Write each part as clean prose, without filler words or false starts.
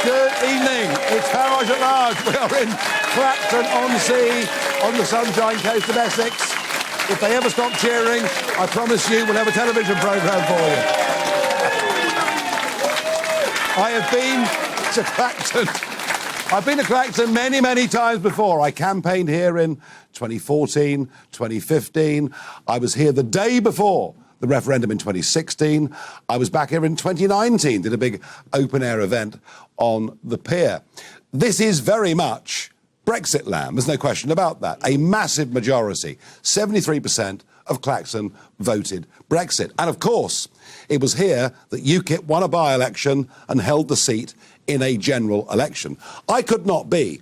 Good evening. It's Farage at Large. We are in Clacton-on-Sea on the Sunshine Coast of Essex. If they ever stop cheering, I promise you we'll have a television programme for you. I have been to Clacton. I've been to Clacton many, many times before. I campaigned here in 2014, 2015. I was here the day before the referendum in 2016. I was back here in 2019, did a big open-air event on the pier. This is very much Brexit land, there's no question about that. A massive majority, 73% of Clacton voted Brexit. And of course, it was here that UKIP won a by-election and held the seat in a general election. I could not be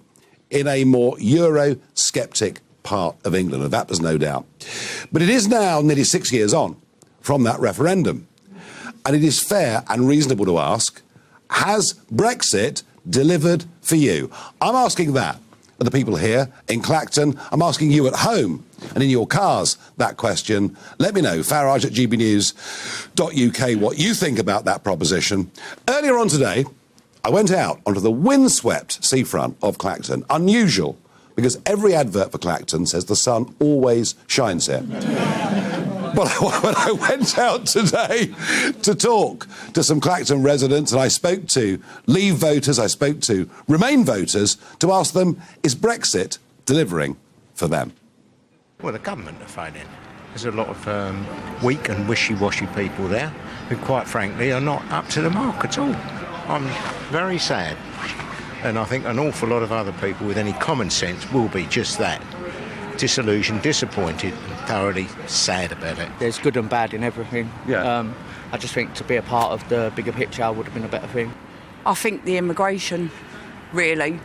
in a more Eurosceptic part of England, of that there's no doubt. But it is now nearly 6 years on from that referendum. And it is fair and reasonable to ask, has Brexit delivered for you? I'm asking that of the people here in Clacton. I'm asking you at home and in your cars that question. Let me know, Farage at GBNews.uk, what you think about that proposition. Earlier on today, I went out onto the windswept seafront of Clacton. Unusual, because every advert for Clacton says the sun always shines here. But when I went out today to talk to some Clacton residents, and I spoke to Leave voters, I spoke to Remain voters, to ask them, is Brexit delivering for them? Well, the government are failing. There's a lot of weak and wishy-washy people there who, quite frankly, are not up to the mark at all. I'm very sad. And I think an awful lot of other people with any common sense will be just that. Disillusioned, disappointed, and thoroughly sad about it. There's good and bad in everything. Yeah. I just think to be a part of the bigger picture would have been a better thing. I think the immigration, really,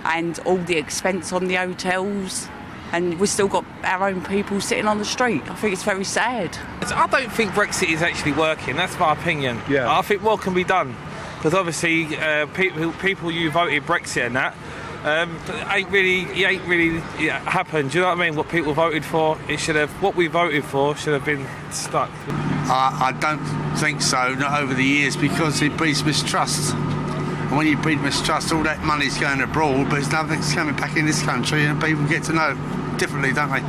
and all the expense on the hotels, and we've still got our own people sitting on the street. I think it's very sad. I don't think Brexit is actually working. That's my opinion. Yeah. I think more can be done, because obviously people you voted Brexit and that. It ain't really happened. Do you know what I mean? What people voted for, what we voted for should have been stuck. I don't think so, not over the years, because it breeds mistrust. And when you breed mistrust, all that money's going abroad, but nothing's coming back in this country, and people get to know differently, don't they?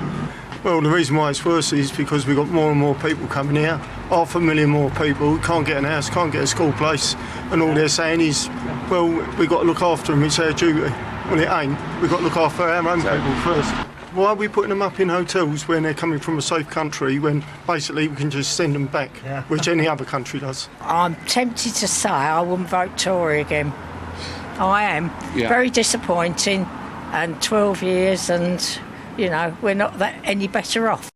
Well, the reason why it's worse is because we've got more and more people coming here. 500,000 more people, can't get an house, can't get a school place, and all they're saying is, well, we've got to look after them, it's our duty. Well, it ain't. We've got to look after our own people first. Why are we putting them up in hotels when they're coming from a safe country, when basically we can just send them back, which any other country does? I'm tempted to say I wouldn't vote Tory again. I am. Yeah. Very disappointing, and 12 years, and, you know, we're not that any better off.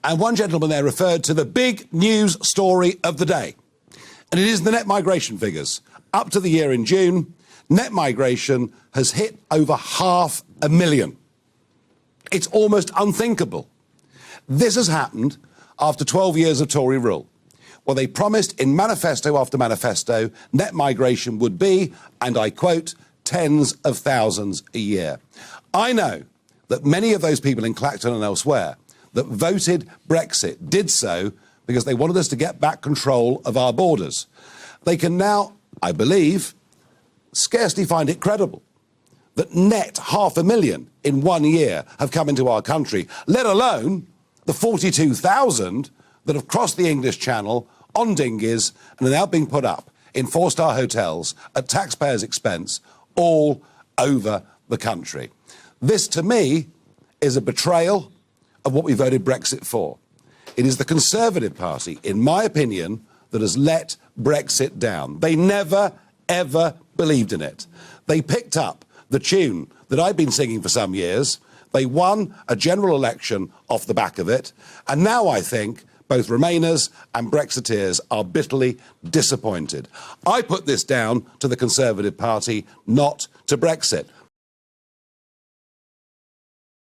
And one gentleman there referred to the big news story of the day. And it is the net migration figures. Up to the year in June, net migration has hit over 500,000. It's almost unthinkable. This has happened after 12 years of Tory rule, where they promised in manifesto after manifesto net migration would be, and I quote, tens of thousands a year. I know that many of those people in Clacton and elsewhere that voted Brexit did so because they wanted us to get back control of our borders. They can now, I believe, scarcely find it credible that net 500,000 in 1 year have come into our country, let alone the 42,000 that have crossed the English Channel on dinghies and are now being put up in four-star hotels at taxpayers' expense all over the country. This, to me, is a betrayal of what we voted Brexit for. It is the Conservative Party, in my opinion, that has let Brexit down. They never, ever believed in it. They picked up the tune that I've been singing for some years. They won a general election off the back of it. And now I think both Remainers and Brexiteers are bitterly disappointed. I put this down to the Conservative Party, not to Brexit.